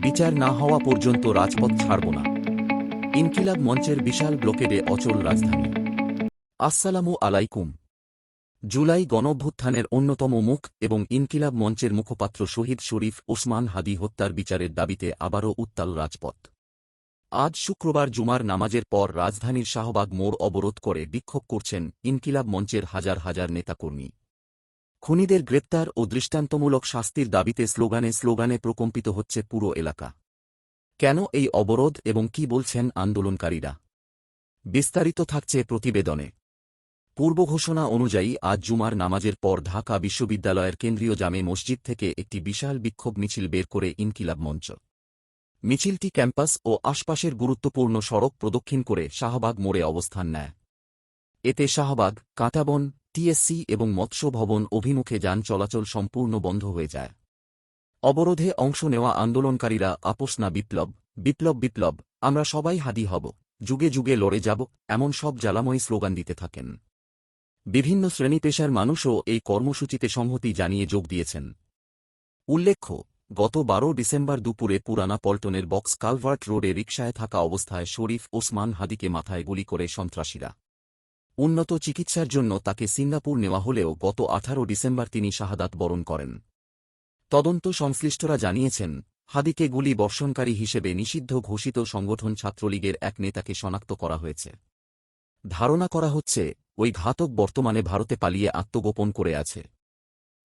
বিচার না হওয়া পর্যন্ত রাজপথ ছাড়ব না। ইনকিলাব মঞ্চের বিশাল ব্লকেডে অচল রাজধানী। আসসালামু আলাইকুম। জুলাই গণঅভ্যুত্থানের অন্যতম মুখ এবং ইনকিলাব মঞ্চের মুখপাত্র শহীদ শরীফ ওসমান হাদী হত্যার বিচারের দাবিতে আবারও উত্তাল রাজপথ। আজ শুক্রবার জুমার নামাজের পর রাজধানীর শাহবাগ মোড় অবরোধ করে বিক্ষোভ করছেন ইনকিলাব মঞ্চের হাজার হাজার নেতাকর্মী। খুনিদের গ্রেপ্তার ও দৃষ্টান্তমূলক শাস্তির দাবিতে স্লোগানে স্লোগানে প্রকম্পিত হচ্ছে পুরো এলাকা। কেন এই অবরোধ এবং কি বলছেন আন্দোলনকারীরা? বিস্তারিত থাকছে প্রতিবেদনে। পূর্ব ঘোষণা অনুযায়ী আজ জুমার নামাজের পর ঢাকা বিশ্ববিদ্যালয়ের কেন্দ্রীয় জামে মসজিদ থেকে একটি বিশাল বিক্ষোভ মিছিল বের করে ইনকিলাব মঞ্চ। মিছিলটি ক্যাম্পাস ও আশপাশের গুরুত্বপূর্ণ সড়ক প্রদক্ষিণ করে শাহবাগ মোড়ে অবস্থান নেয়। এতে শাহবাগ, কাঁটাবন, টিএসসি এবং মৎস্য ভবন অভিমুখে যান চলাচল সম্পূর্ণ বন্ধ হয়ে যায়। অবরোধে অংশ নেওয়া আন্দোলনকারীরা আপোস না বিপ্লব, বিপ্লব বিপ্লব, আমরা সবাই হাদী হব, যুগে যুগে লড়ে যাব, এমন সব জ্বালাময়ী স্লোগান দিতে থাকেন। বিভিন্ন শ্রেণী পেশার মানুষও এই কর্মসূচিতে সংহতি জানিয়ে যোগ দিয়েছেন। উল্লেখ্য, গত 12 ডিসেম্বর দুপুরে পুরানা পল্টনের বক্স কালভার্ট রোডে রিকশায় থাকা অবস্থায় শরীফ ওসমান হাদীকে মাথায় গুলি করে সন্ত্রাসীরা। উন্নত চিকিৎসার জন্য তাকে সিঙ্গাপুর নেওয়া হলেও গত 18 ডিসেম্বর তিনি শাহাদাত বরণ করেন। তদন্ত সংশ্লিষ্টরা জানিয়েছেন, হাদীকে গুলি বর্ষণকারী হিসেবে নিষিদ্ধ ঘোষিত সংগঠন ছাত্রলীগের এক নেতাকে শনাক্ত করা হয়েছে। ধারণা করা হচ্ছে, ওই ঘাতক বর্তমানে ভারতে পালিয়ে আত্মগোপন করে আছে।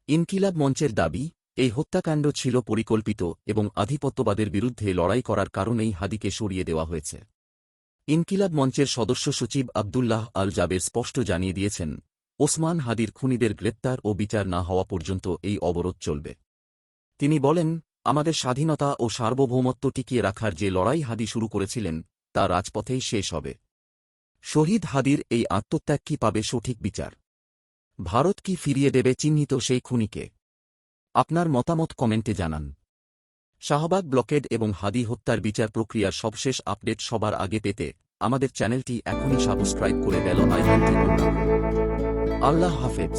ইনকিলাব মঞ্চের দাবি, এই হত্যাকাণ্ড ছিল পরিকল্পিত এবং আধিপত্যবাদের বিরুদ্ধে লড়াই করার কারণেই হাদীকে সরিয়ে দেওয়া হয়েছে। ইনকিলাব মঞ্চের সদস্য সচিব আবদুল্লাহ আল জাবের স্পষ্ট জানিয়ে দিয়েছেন, ওসমান হাদীর খুনিদের গ্রেপ্তার ও বিচার না হওয়া পর্যন্ত এই অবরোধ চলবে। তিনি বলেন, আমাদের স্বাধীনতা ও সার্বভৌমত্ব টিকিয়ে রাখার যে লড়াই হাদী শুরু করেছিলেন, তা রাজপথেই শেষ হবে। শহীদ হাদীর এই আত্মত্যাগ কি পাবে সঠিক বিচার? ভারত কি ফিরিয়ে দেবে চিহ্নিত সেই খুনিকে? আপনার মতামত কমেন্টে জানান। শাহবাগ ব্লকেড এবং হাদী হত্যার বিচার প্রক্রিয়ার সবশেষ আপডেট সবার আগে পেতে আমাদের চ্যানেলটি এখনই সাবস্ক্রাইব করে বেল আইকনটি অন রাখুন। আল্লাহ হাফেজ।